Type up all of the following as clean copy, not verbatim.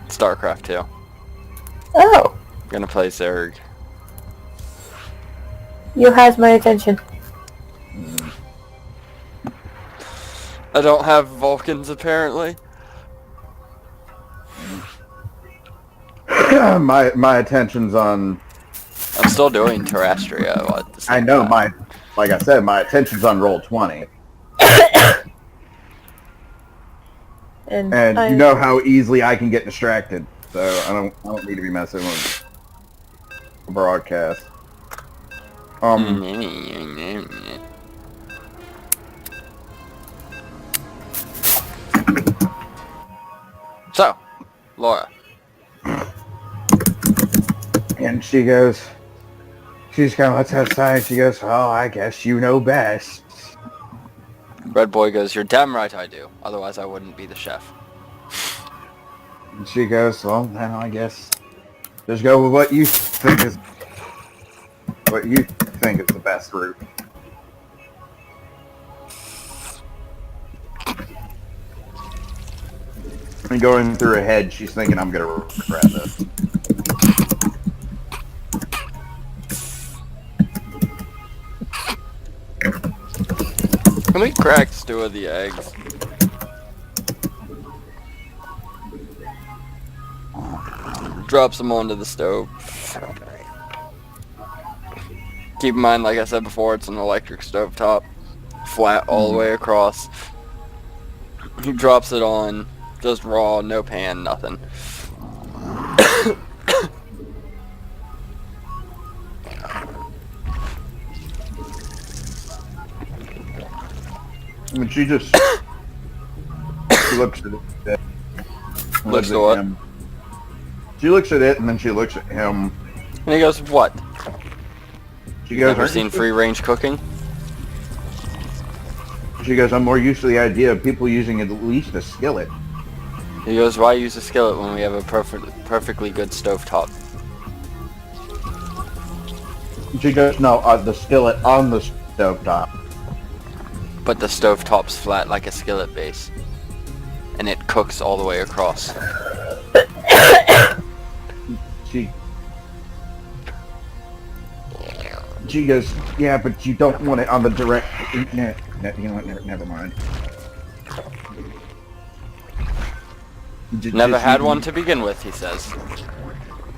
Starcraft 2. Oh, Gonna play Zerg. you has my attention. I don't have Vulcans apparently. my attention's on. I'm still doing Terrestrial at the same I know time. like I said, my attention's on Roll20, And you know how easily I can get distracted. So I don't need to be messing with a broadcast. So, Laura. And she goes, she's kind of looks outside. She goes, "Oh, I guess you know best." Red Boy goes, "You're damn right I do. Otherwise I wouldn't be the chef." And she goes, "Well, then I guess just go with what you think is the best route." And going through her head, she's thinking, "I'm gonna regret this." Can we crack two of the eggs? Drops them onto the stove. Keep in mind, like I said before, it's an electric stove top. Flat all the way across. He drops it on, just raw, no pan, nothing. I mean, she looks at it. Looks at what? Him. She looks at it, and then she looks at him. And he goes, "What? She goes, Never seen free-range cooking?" She goes, "I'm more used to the idea of people using at least a skillet." He goes, "Why use a skillet when we have a perfectly good stovetop?" She goes, "No, the skillet on the stovetop." But the stovetop's flat like a skillet base. And it cooks all the way across. She goes, "Yeah, but you don't want it on the direct..." You know what, never mind. Never had one to begin with, he says.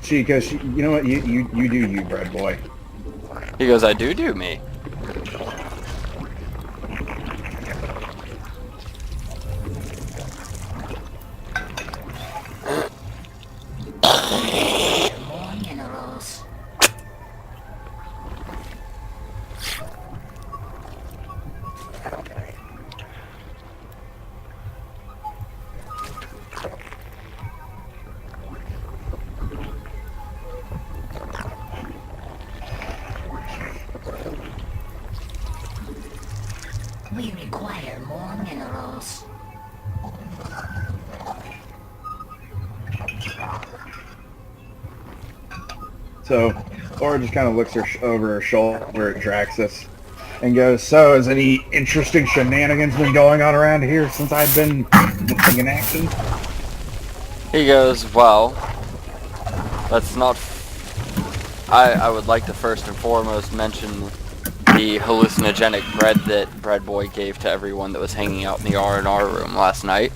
She goes, "You know what, you do you, bread boy." He goes, "I do me." We require more minerals. So Laura just kind of looks over her shoulder at Draxus and goes, "So, has any interesting shenanigans been going on around here since I've been in action?" He goes, "Well, let's not... I would like to first and foremost mention the hallucinogenic bread that Bread Boy gave to everyone that was hanging out in the R&R room last night."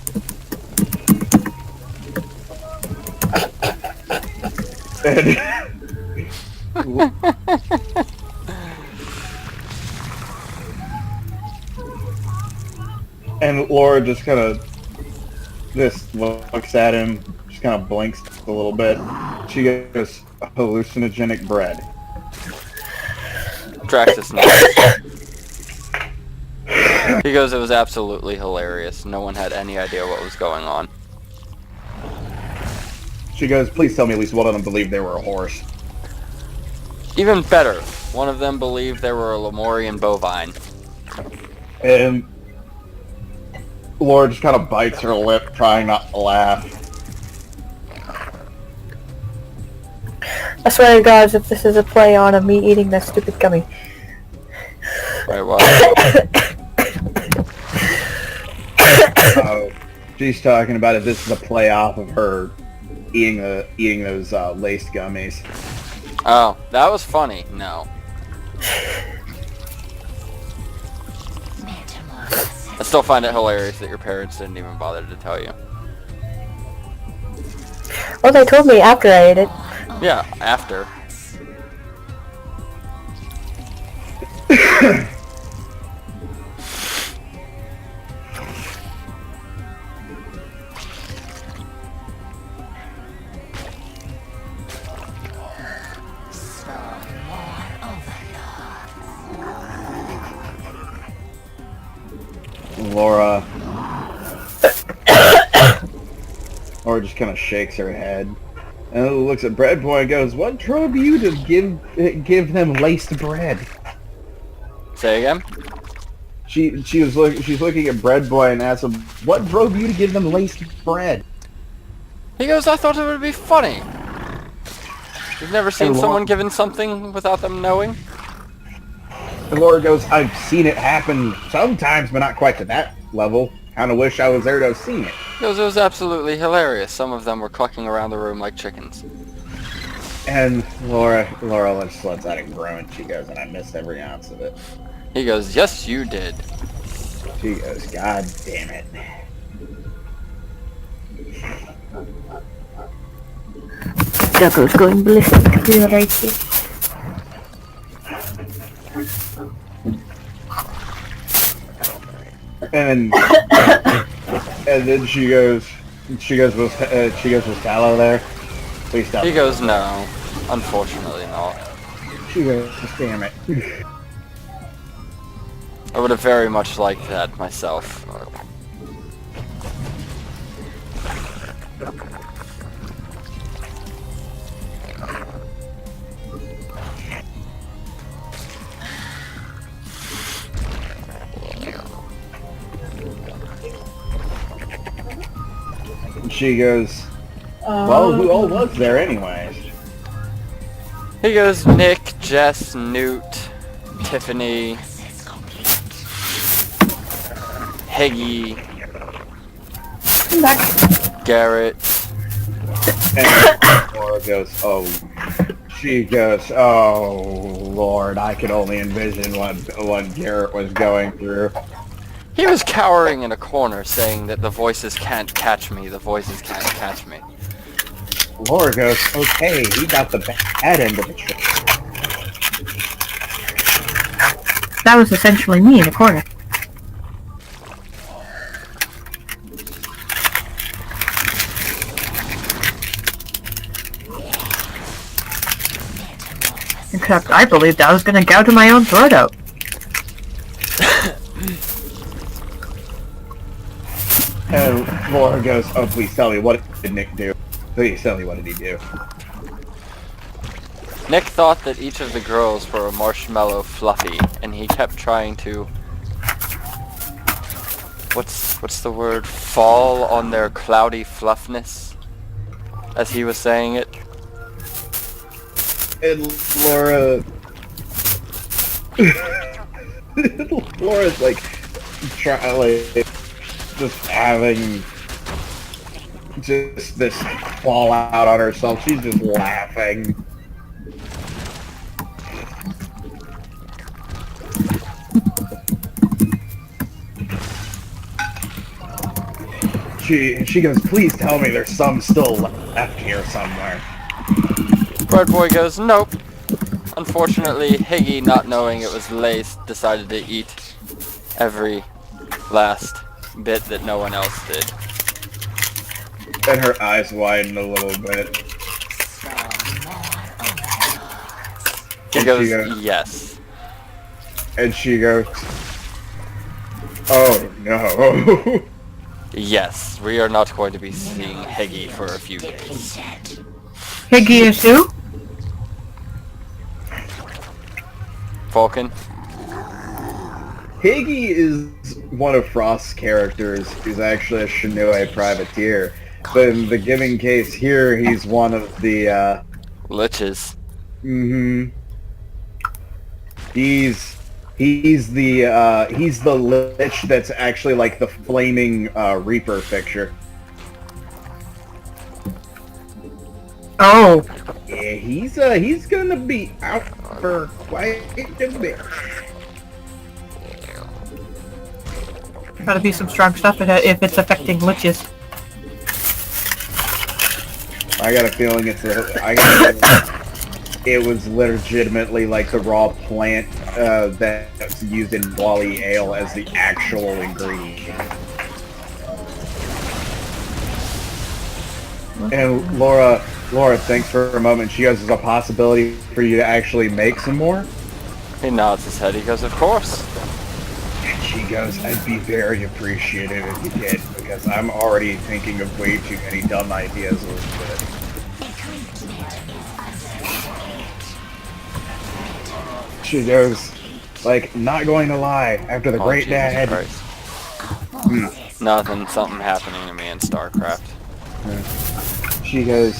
And Laura just kind of looks at him, just kind of blinks a little bit. She goes, "Hallucinogenic bread." Draxus nods. He goes, "It was absolutely hilarious. No one had any idea what was going on." She goes, "Please tell me at least one of them believed they were a horse." Even better, one of them believed they were a Lemurian bovine. And Laura just kind of bites her lip, trying not to laugh. I swear to God, if this is a play on me eating that stupid gummy. Right, well. She's talking about if this is a play off of her eating those laced gummies. Oh, that was funny. No. I still find it hilarious that your parents didn't even bother to tell you. Well, they told me after I ate it. Yeah, after. Laura just kind of shakes her head and looks at Bread Boy and goes, "What drove you to give them laced bread?" Say again? She's looking at Bread Boy and asks him, "What drove you to give them laced bread?" He goes, I thought it would be funny. You've never seen someone given something without them knowing? And Laura goes, "I've seen it happen sometimes, but not quite to that level. Kind of wish I was there to have seen it." He goes, it was absolutely hilarious. Some of them were clucking around the room like chickens. And Laura lets out a groan. She goes, "And I missed every ounce of it." He goes, yes, you did. She goes, "God damn it." Ducko's going ballistic. Feel right here. And then she goes, "Was Tallow there?" Please stop. He goes, no, unfortunately not. She goes, "Damn it." I would have very much liked that myself. And she goes, "Well, who all was there anyways?" He goes, Nick, Jess, Newt, Tiffany, Heggy, Come back. Garrett. And Laura goes, she goes, "Oh, Lord, I could only envision what Garrett was going through." He was cowering in a corner saying that the voices can't catch me, the voices can't catch me. Laura goes, "Okay, he got the bad end of the trick." That was essentially me in a corner. Except I believed I was gonna gouge my own throat out. And Laura goes, "Oh, please tell me, what did Nick do? Please tell me, what did he do?" Nick thought that each of the girls were a marshmallow fluffy, and he kept trying to... What's the word? Fall on their cloudy fluffness? As he was saying it. And Laura's like, just having just this fallout on herself. She's just laughing. She goes, "Please tell me there's some still left here somewhere." Bread Boy goes, nope. Unfortunately, Higgy, not knowing it was laced, decided to eat every last bit that no one else did. And her eyes widen a little bit. He goes, yes. And she goes, "Oh no." Yes, we are not going to be seeing Higgy for a few days. Higgy is who? Falcon? Higgy is one of Frost's characters. He's actually a Shinue privateer. But in the given case here, he's one of the, Liches. He's the Lich that's actually like the flaming Reaper picture. Oh, Yeah, he's gonna be out for quite a bit. gotta be some strong stuff if it's affecting liches. I got a feeling it was legitimately like the raw plant that's used in Wally Ale as the actual ingredient. And Laura thinks for a moment. She goes, "There's a possibility for you to actually make some more?" He nods his head. He goes, of course. And she goes, "I'd be very appreciative if you did, because I'm already thinking of way too many dumb ideas with it." She goes, like, "Not going to lie, after the Oh, great day I Jesus had..." Christ. Nothing. Something happening to me in Starcraft. She goes,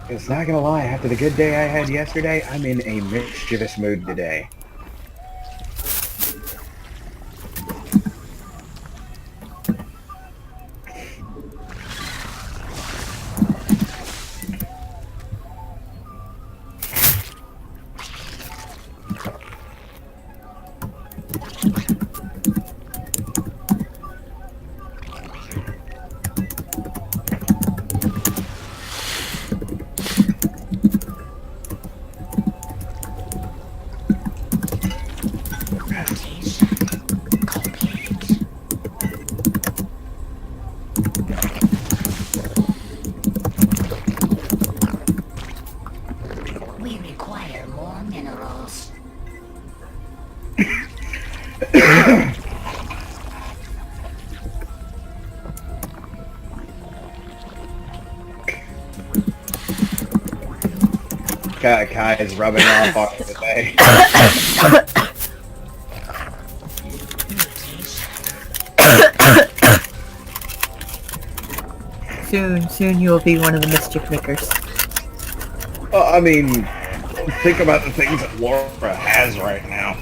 "It's not gonna lie, after the good day I had yesterday, I'm in a mischievous mood today." We require more minerals. Kai is rubbing off on it today. Soon you will be one of the mischief makers. Well, I mean, think about the things that Laura has right now.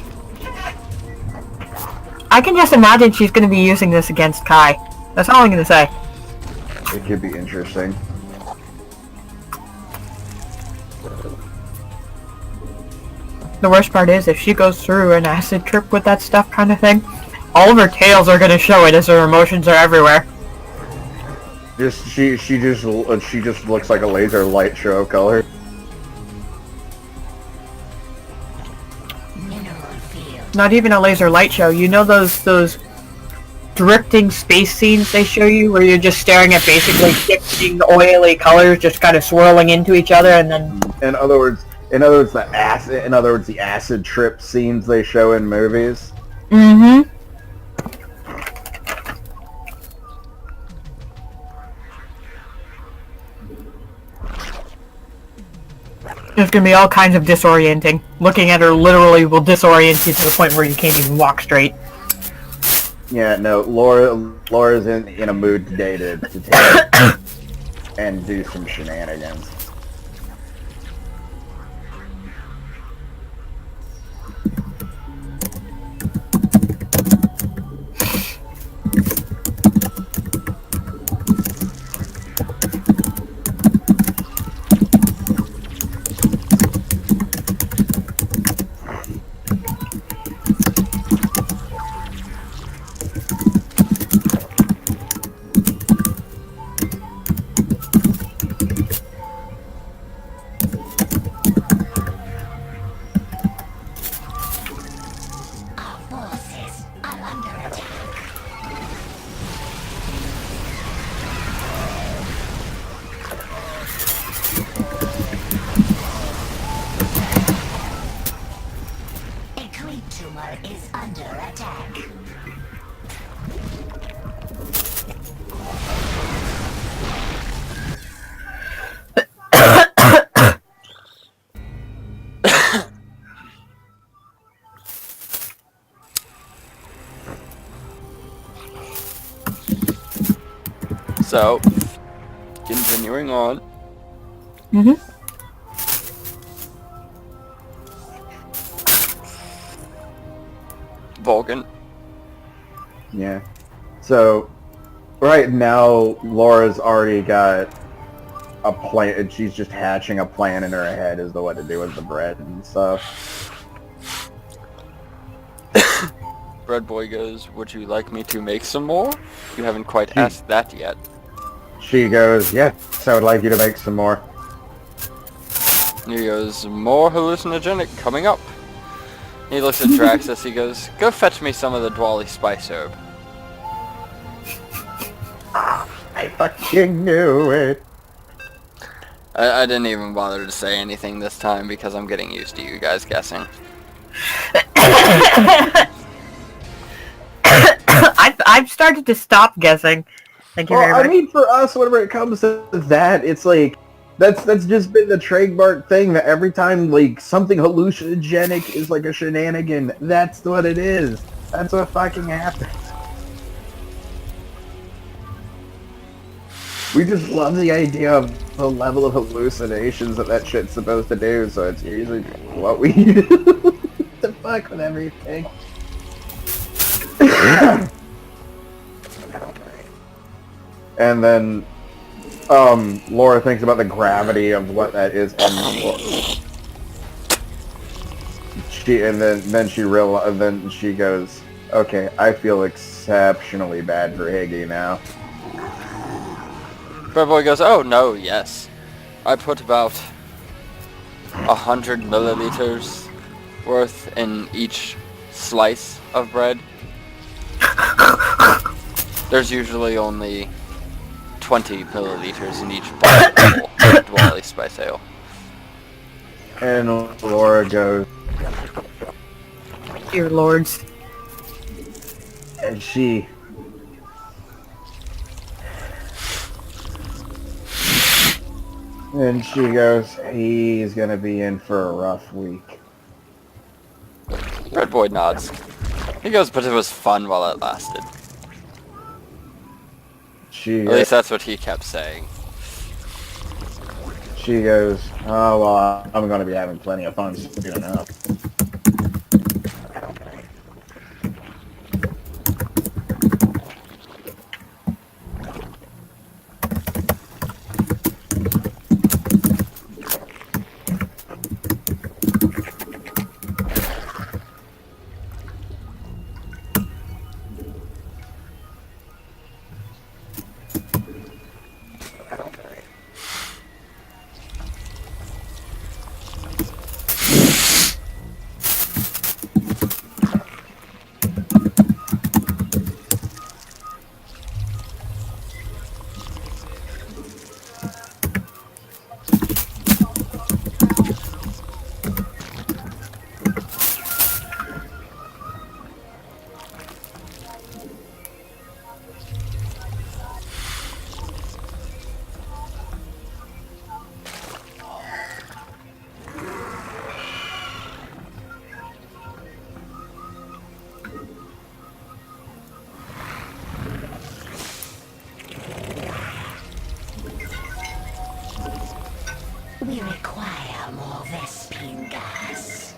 I can just imagine she's gonna be using this against Kai. That's all I'm gonna say. It could be interesting. The worst part is, if she goes through an acid trip with that stuff kind of thing, all of her tails are gonna show it as her emotions are everywhere. She just looks like a laser light show of color. Mineral field. Not even a laser light show. You know those drifting space scenes they show you, where you're just staring at basically shifting oily colors, just kind of swirling into each other, and then. In other words, the acid trip scenes they show in movies. Mm-hmm. It's gonna be all kinds of disorienting. Looking at her literally will disorient you to the point where you can't even walk straight. Yeah, no, Laura's in a mood today to take and do some shenanigans. Our forces are under attack. A creep tumor is under attack. So, continuing on. Mm-hmm. Vulcan. Yeah. So, right now, Laura's already got a plan. She's just hatching a plan in her head as to what to do with the bread and stuff. Bread Boy goes, would you like me to make some more? You haven't quite asked that yet. She goes, yes, I would like you to make some more. He goes, more hallucinogenic coming up. He looks at Draxus, he goes, go fetch me some of the Dwally spice herb. I fucking knew it. I didn't even bother to say anything this time because I'm getting used to you guys guessing. I've started to stop guessing. Thank you very Well, much. I mean, for us, whenever it comes to that, it's like that's just been the trademark thing that every time like something hallucinogenic is like a shenanigan, that's what it is. That's what fucking happens. We just love the idea of the level of hallucinations that shit's supposed to do, so it's usually what we do to fuck with everything. And then, Laura thinks about the gravity of what that is, and then she goes, okay, I feel exceptionally bad for Higgy now. Bread Boy goes, oh no, yes. I put about 100 milliliters worth in each slice of bread. There's usually only 20 milliliters in each bottle of Dwally Spice Ale. And Laura goes, Dear lords. and she goes, he's gonna be in for a rough week. Bread Boy nods. He goes, but it was fun while it lasted. At least that's what he kept saying. She goes, oh well, I'm gonna be having plenty of fun soon enough. We require more Vespine gas.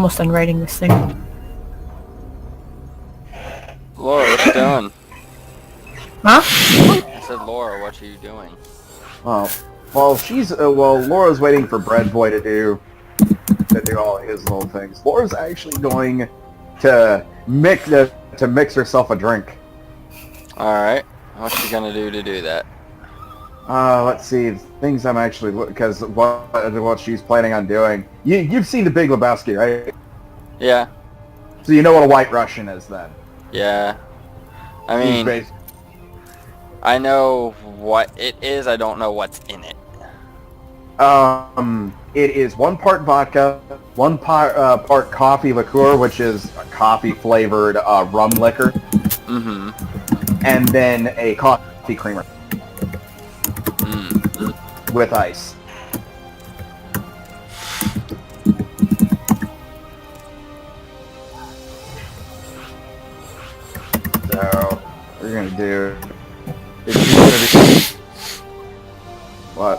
almost done writing this thing. Laura, what you doing? Huh? I said, Laura, what are you doing? Oh, well, Laura's waiting for Bread Boy to do all his little things. Laura's actually going to mix herself a drink. Alright. What you gonna do to do that? Let's see. Things I'm actually... Because what she's planning on doing... You've seen The Big Lebowski, right? Yeah. So you know what a White Russian is, then? Yeah. I mean, I know what it is, I don't know what's in it. It is 1 part vodka, 1 part coffee liqueur, which is a coffee-flavored rum liquor. Mm-hmm. And then a coffee creamer. With ice. So, what we're gonna do is she's gonna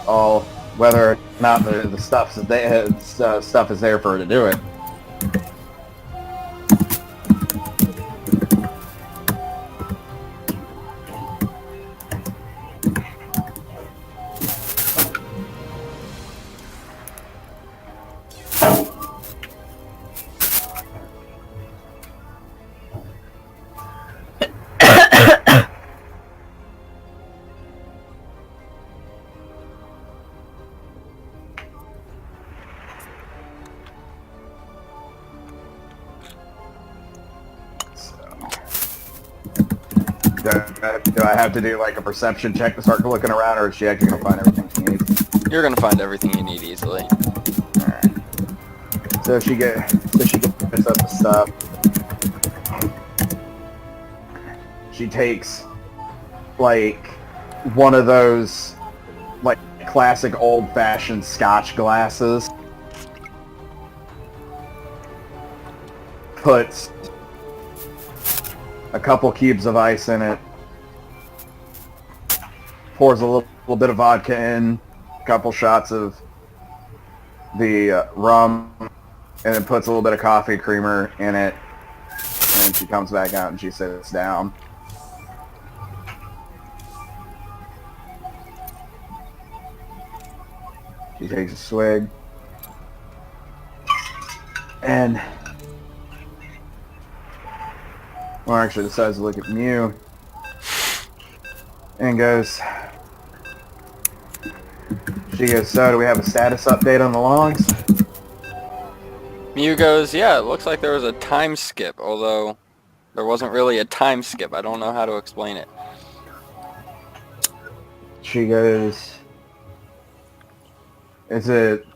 do whether or not the stuff is there for her to do it. Do I have to do like a perception check to start looking around, or is she actually gonna find everything she needs? You're gonna find everything you need easily. Alright. So she gets up the stuff. She takes like one of those like classic old-fashioned Scotch glasses. Puts a couple cubes of ice in it, pours a little bit of vodka in, a couple shots of the rum, and then puts a little bit of coffee creamer in it, and she comes back out and she sits down. She takes a swig, and or actually decides to look at Mew and goes, so do we have a status update on the logs? Mew goes, yeah, it looks like there was a time skip, although there wasn't really a time skip. I don't know how to explain it. She goes, is it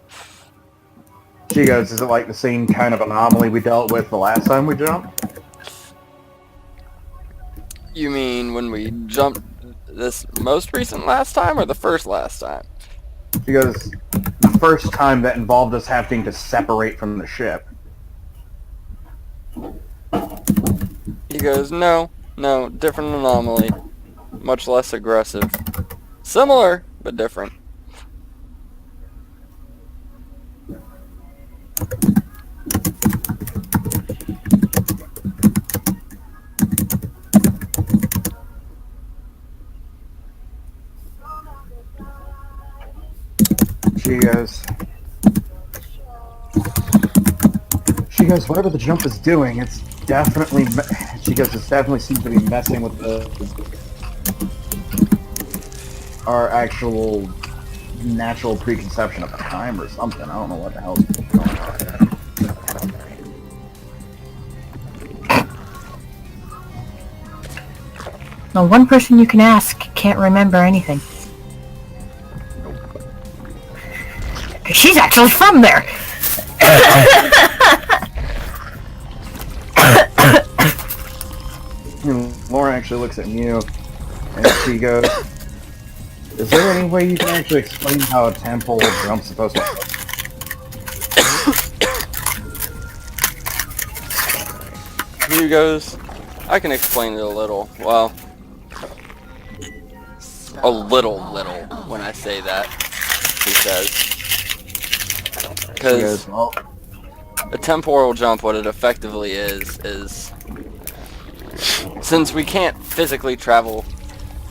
like the same kind of anomaly we dealt with the last time we jumped? You mean when we jumped this most recent last time, or the first last time? She goes, the first time that involved us having to separate from the ship. He goes, no, different anomaly. Much less aggressive. Similar, but different. She goes, whatever the jump is doing, it's definitely, it definitely seems to be messing with our actual natural preconception of time or something. I don't know what the hell's going on. Well, one person you can ask can't remember anything. She's actually from there! Laura actually looks at Mew, and she goes, is there any way you can actually explain how a temple jump's supposed to work? Mew goes, I can explain it a little. Well, a little, when I say that, he says. She goes, well, A temporal jump, what it effectively is since we can't physically travel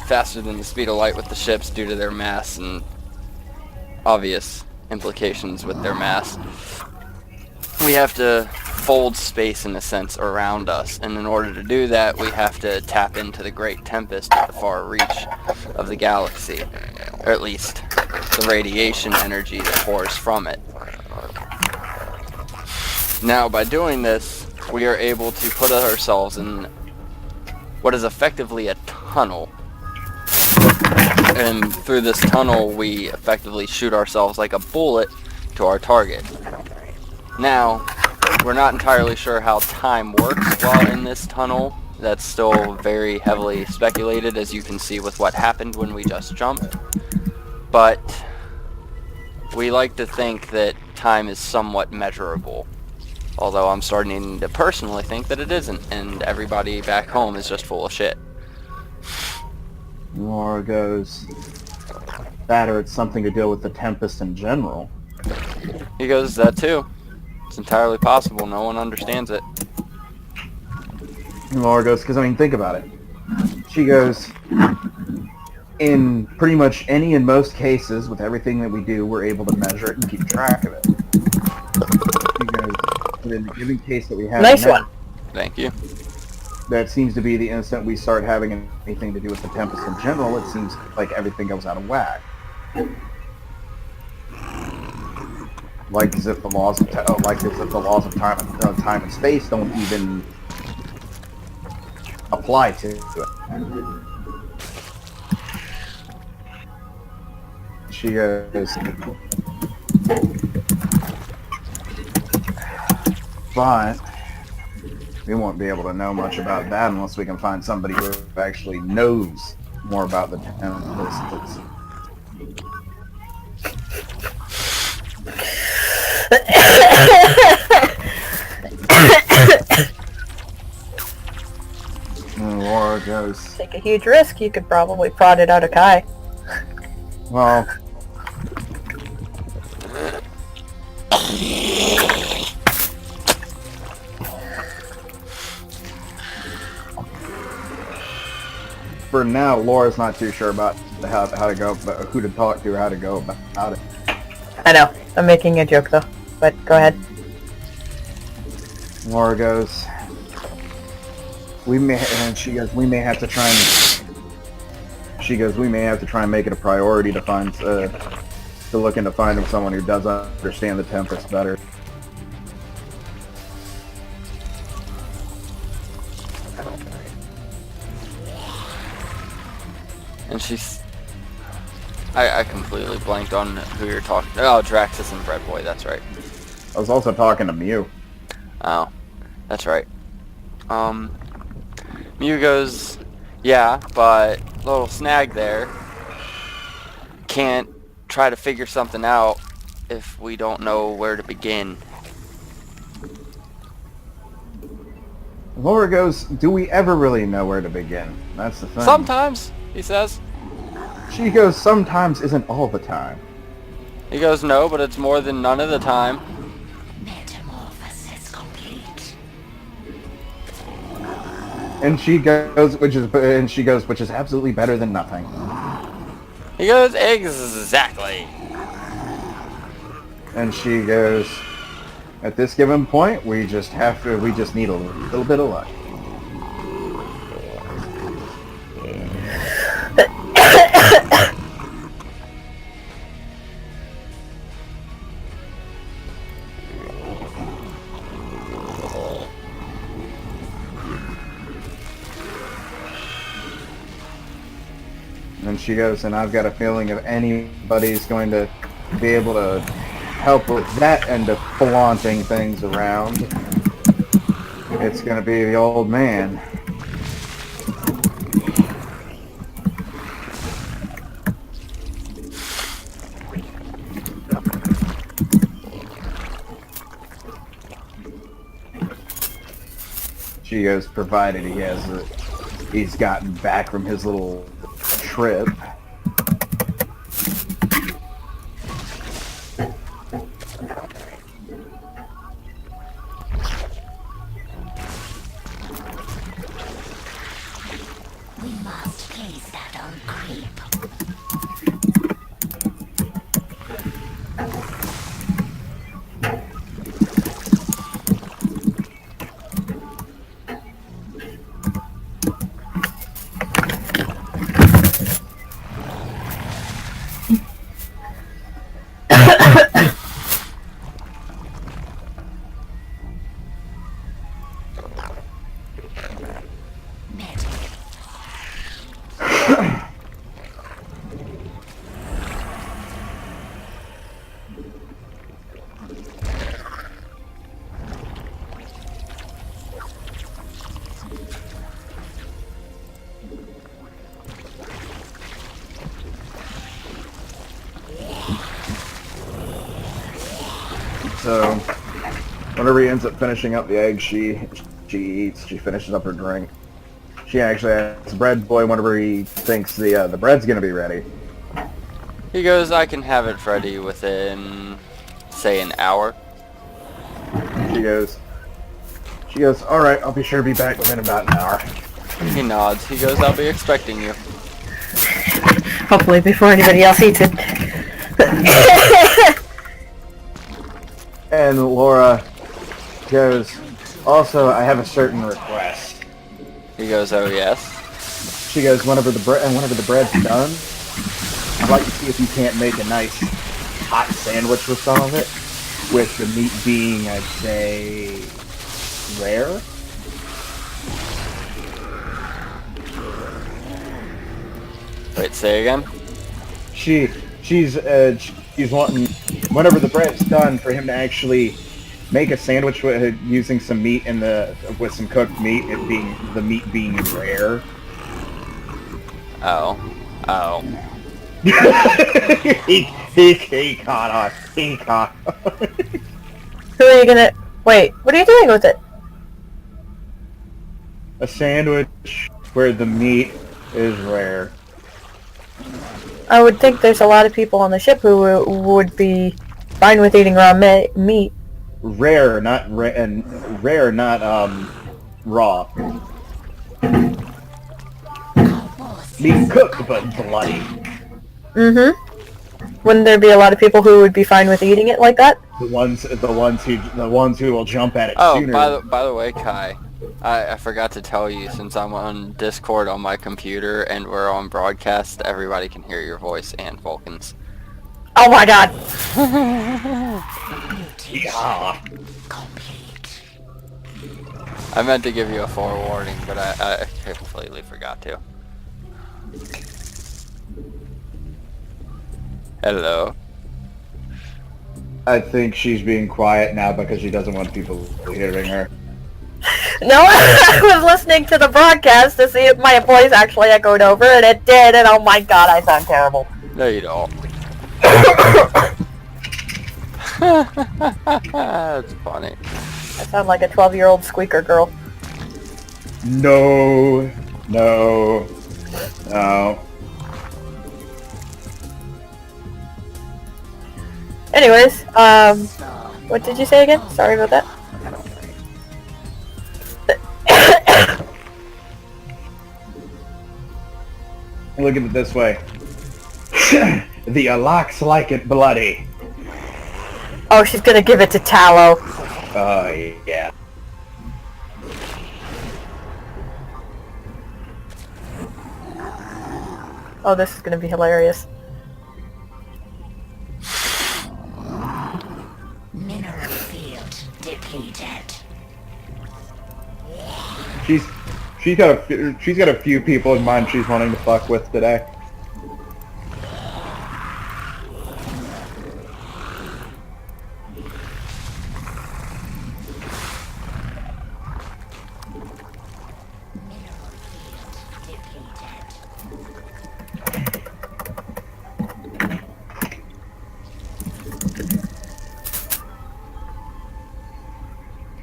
faster than the speed of light with the ships due to their mass and obvious implications with their mass, we have to fold space in a sense around us, and in order to do that we have to tap into the great tempest at the far reach of the galaxy, or at least the radiation energy that pours from it. Now, by doing this, we are able to put ourselves in what is effectively a tunnel, and through this tunnel we effectively shoot ourselves like a bullet to our target. Now, we're not entirely sure how time works while in this tunnel. That's still very heavily speculated, as you can see with what happened when we just jumped. But we like to think that time is somewhat measurable. Although I'm starting to personally think that it isn't, and everybody back home is just full of shit. Laura goes, that or it's something to deal with the Tempest in general. He goes, that too. It's entirely possible. No one understands it. And Laura goes, because I mean, think about it. She goes, in pretty much any and most cases, with everything that we do, we're able to measure it and keep track of it. She goes, but in the given case that we have Nice now, one. Thank you. that seems to be the instant we start having anything to do with the Tempest in general, it seems like everything goes out of whack. Like as if the laws of time and space don't even apply to it. She goes, but we won't be able to know much about that unless we can find somebody who actually knows more about the Tempest. And Laura goes, Take a huge risk. You could probably prod it out of Kai. well, for now, Laura's not too sure about how to go, but who to talk to, or how to go about it. I know. I'm making a joke though. But go ahead. Laura goes, we may have to try and make it a priority to find, to look into finding someone who does understand the Tempest better. And she's... I completely blanked on who you're talking to. Oh, Draxus and Bread Boy, that's right. I was also talking to Mew. Oh, that's right. Mew goes, yeah, but little snag there. Can't try to figure something out if we don't know where to begin. Laura goes, do we ever really know where to begin? That's the thing. Sometimes, he says. She goes, sometimes isn't all the time. He goes, no, but it's more than none of the time. Metamorphosis complete. And she goes, which is absolutely better than nothing. He goes, exactly. And she goes, at this given point, we just need a little bit of luck. And she goes, and I've got a feeling if anybody's going to be able to help with that end of flaunting things around, it's going to be the old man. She goes, provided he's gotten back from his little trip. Please, that don't creep. So, whenever he ends up finishing up the egg, she eats. She finishes up her drink. She actually asks Bread Boy whenever he thinks the bread's gonna be ready. He goes, I can have it ready within, say, an hour. She goes, all right, I'll be sure to be back within about an hour. He nods. He goes, I'll be expecting you. Hopefully before anybody else eats it. And Laura goes, also, I have a certain request. He goes, oh yes. She goes, whenever the bread's done, I'd like to see if you can't make a nice hot sandwich with some of it, with the meat being, I'd say, rare. Wait, say again? She's wanting, whenever the bread's done, for him to actually make a sandwich with using some meat with some cooked meat, the meat being rare. Oh. he caught on. He caught on. Who are you gonna... Wait, what are you doing with it? A sandwich where the meat is rare. I would think there's a lot of people on the ship who would be fine with eating raw meat. Rare, not raw. Meat cooked but bloody. Mm-hmm. Wouldn't there be a lot of people who would be fine with eating it like that? The ones who will jump at it sooner. Oh, by the way, Kai, I forgot to tell you, since I'm on Discord on my computer and we're on broadcast, everybody can hear your voice and Vulcan's. Oh my god! Yeah. I meant to give you a forewarning, but I completely forgot to. Hello. I think she's being quiet now because she doesn't want people hearing her. No, I was listening to the broadcast to see if my voice actually echoed over, and it did, and oh my god, I sound terrible. No, you don't. That's funny. I sound like a 12-year-old squeaker girl. No. Anyways, what did you say again? Sorry about that. Look at it this way. The Alax like it bloody. Oh, she's gonna give it to Tallow. Oh, yeah. Oh, this is gonna be hilarious. Mineral field depleted. She's got a few people in mind she's wanting to fuck with today.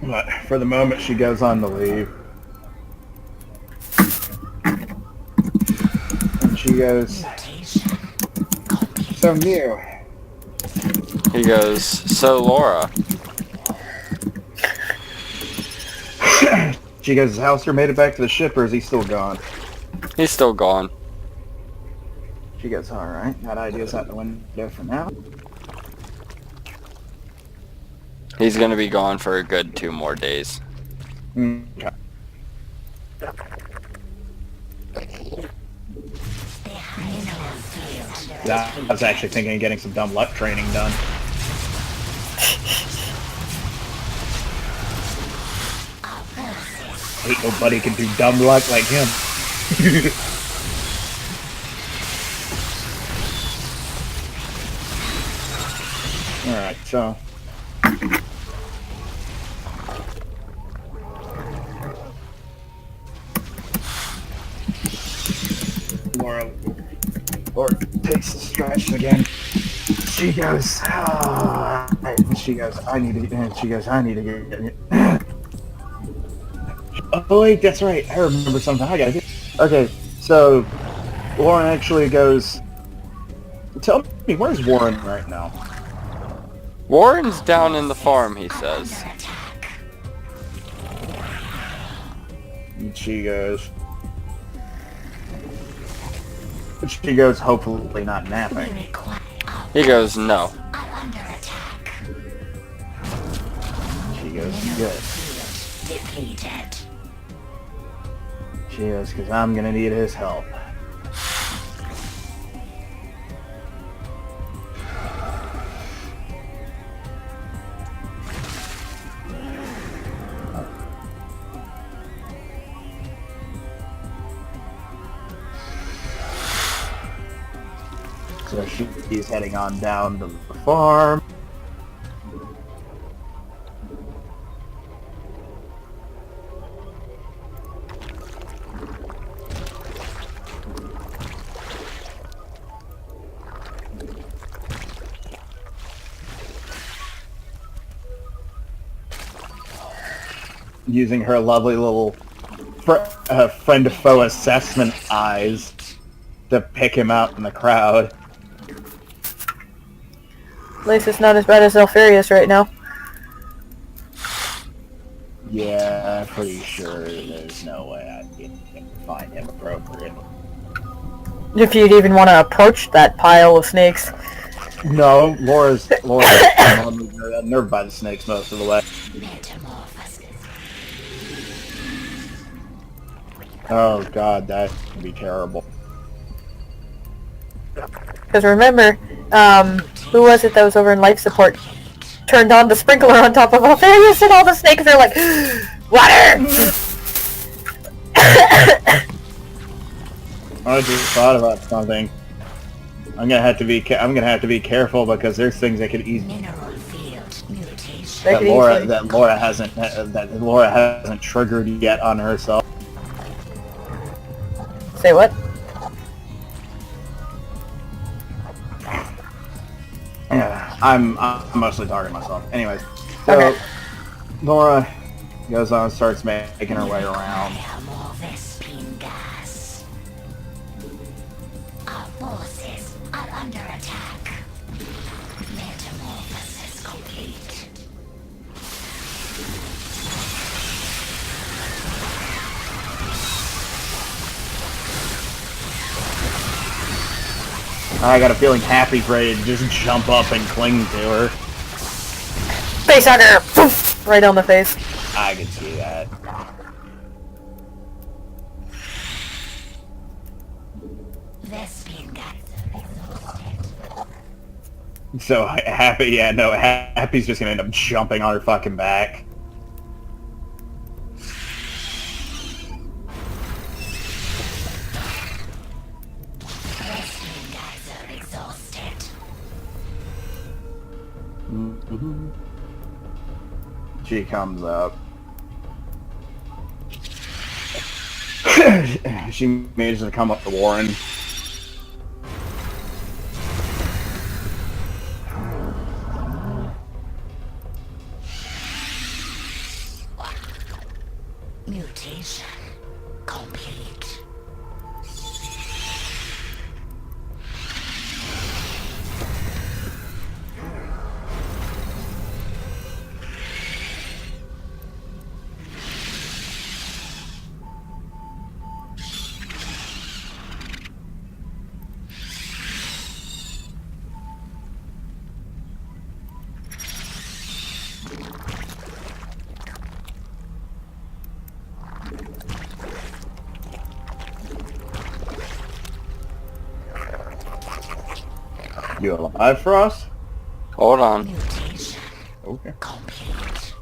But for the moment, she goes on to leave. And she goes, so new. He goes, so Laura. She goes, has Halster made it back to the ship or is he still gone? He's still gone. She goes, alright, that idea's out the window for now. He's gonna be gone for a good 2 more days. Okay. Yeah, I was actually thinking of getting some dumb luck training done. Ain't nobody can do dumb luck like him. Alright, so... Laura takes the stretch again. She goes, she goes, I need to get oh wait, that's right, I remember something I gotta do. Okay, so, Lauren actually goes, tell me, where's Warren right now? Warren's down in the farm, he says. And she goes, hopefully not napping. He goes, no. She goes, good. She goes, because I'm gonna need his help. So she's heading on down to the farm. Using her lovely little friend-to-foe assessment eyes to pick him out in the crowd. At least it's not as bad as Alfarius right now. Yeah, I'm pretty sure there's no way I'd be able to find him appropriate. If you'd even want to approach that pile of snakes. No, Laura's nerved by the snakes most of the way. Oh god, that would be terrible. Because remember, who was it that was over in life support? Turned on the sprinkler on top of Alfarius and all the snakes are like, water! I just thought about something. I'm gonna have to be careful because there's things that could easily that Laura hasn't triggered yet on herself. Say what? Yeah, I'm mostly talking to myself. Anyways, so Okay. Laura goes on and starts making her way around. Our forces are under attack. Metamorphosis complete. I got a feeling Happy's ready to just jump up and cling to her. Face hugger! Poof! Right on the face. I can see that. So Happy's just gonna end up jumping on her fucking back. She comes up. She manages to come up to Warren. Mutation complete. You alive, Frost? Hold on. Mutation Okay. complete.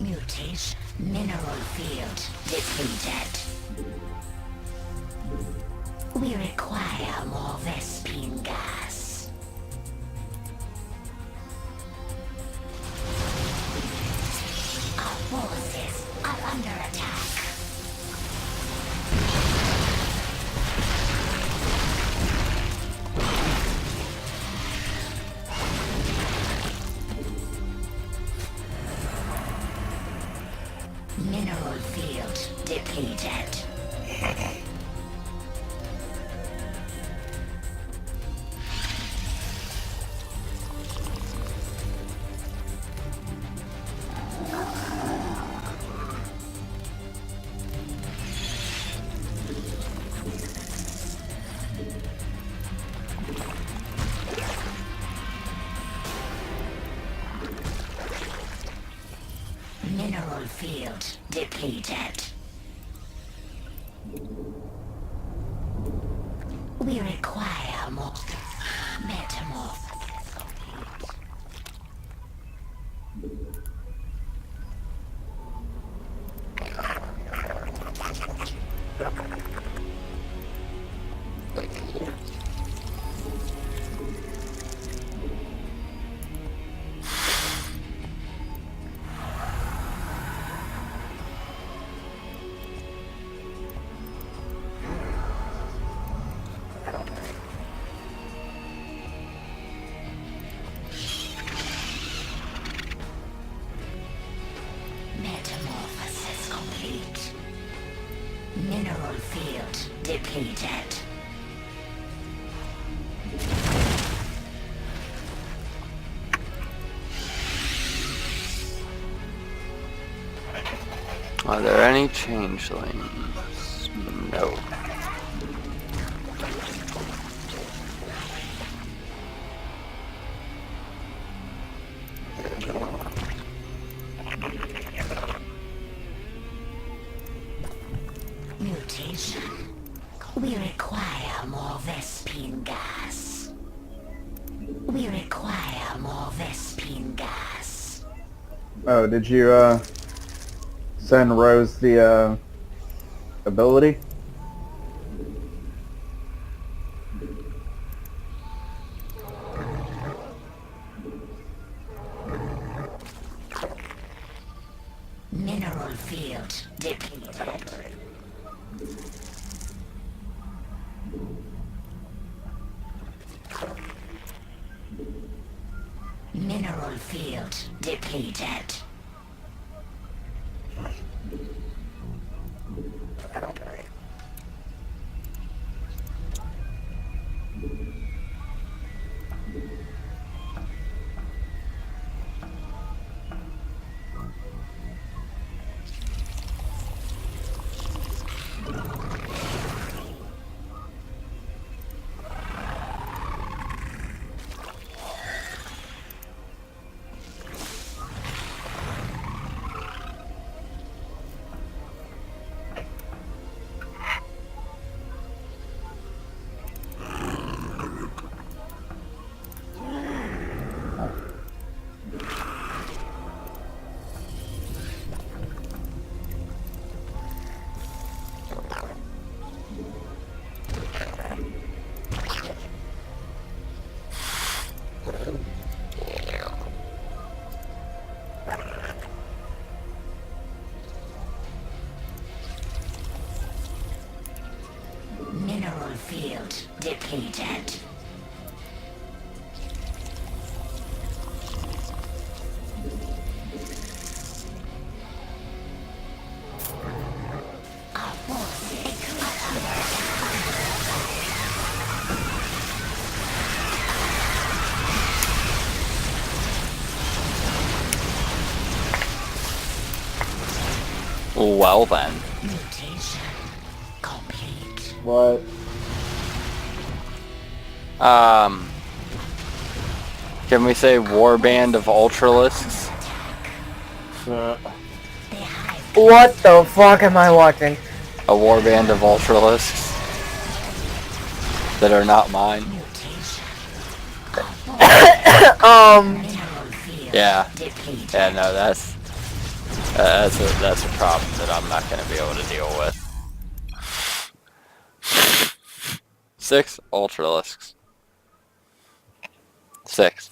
Mutation. Mineral field depleted. We require more Vespine gas. Our forces are under attack. Mineral field depleted. Mineral field depleted. We require more metamorphosis complete. Metamorphosis complete. Mineral field depleted. Are there any changelings? No. Mutation. We require more Vespine gas. We require more Vespine gas. Oh, did you, send Rose the, ability? Mineral field depleted. Mineral field depleted. Well then. Mutation complete. What? Can we say warband of ultralisks? They hide What the fuck am I watching? A warband of ultralisks that are not mine. mutation. Mineral field Yeah. depleted. Yeah, no, that's a problem that I'm not gonna be able to deal with. 6 ultralisks. 6.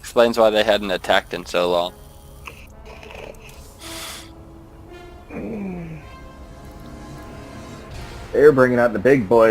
Explains why they hadn't attacked in so long. They're bringing out the big boys.